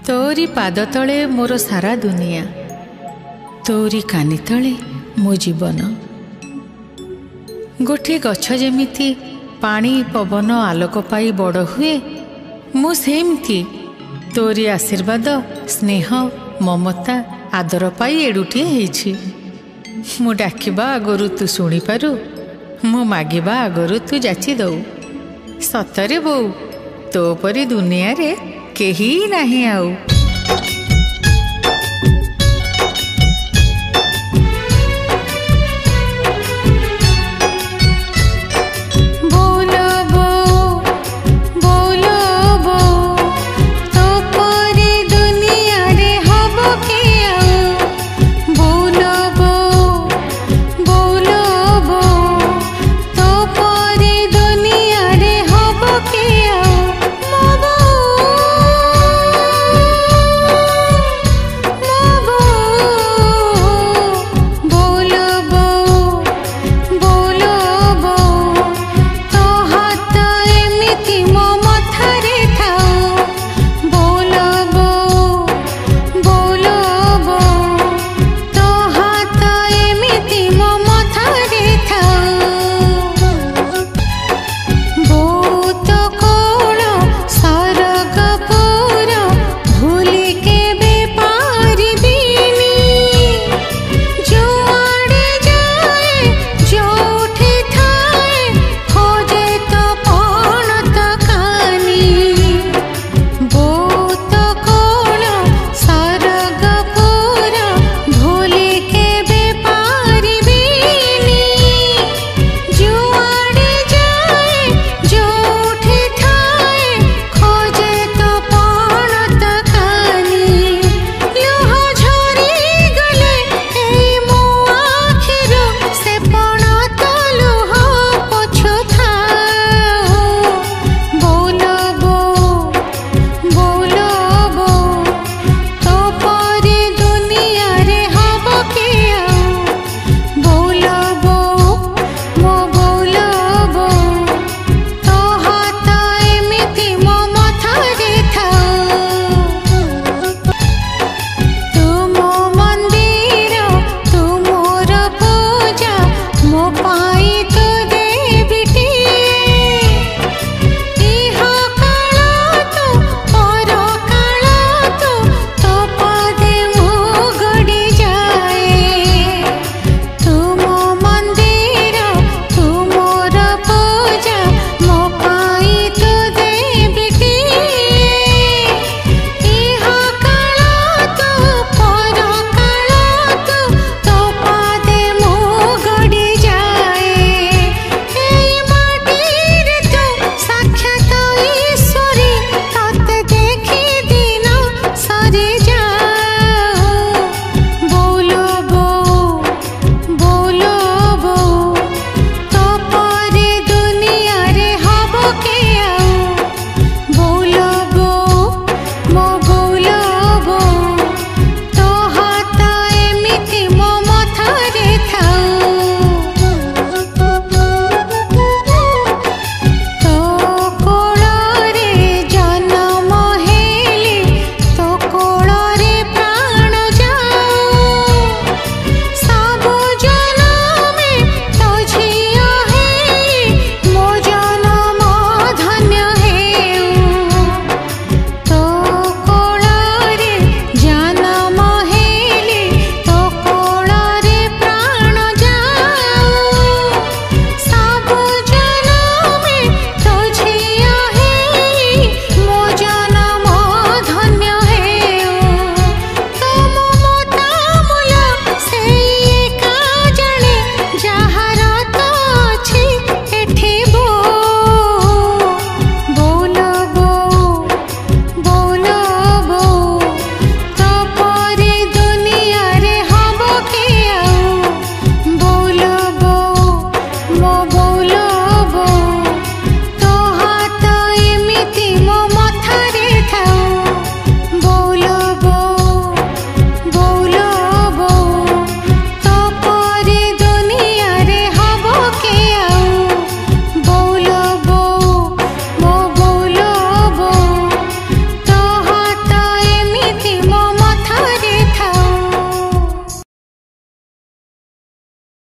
तोरी पाद तले मोर सारा दुनिया, तोरी कानी तले मो जीवन। गोटे गछ जेमिति पानी पवन आलोक पाई बड़ हुए, मु सेमती तोरी आशीर्वाद स्नेह ममता आदर पाई एडुटे हेछि। मु डाकिबा आगरु तू शुणी पारु, मु मागिबा आगरु तू जाची दऊ। सतरे बो, तो परी दुनिया रे केही नाही आउ।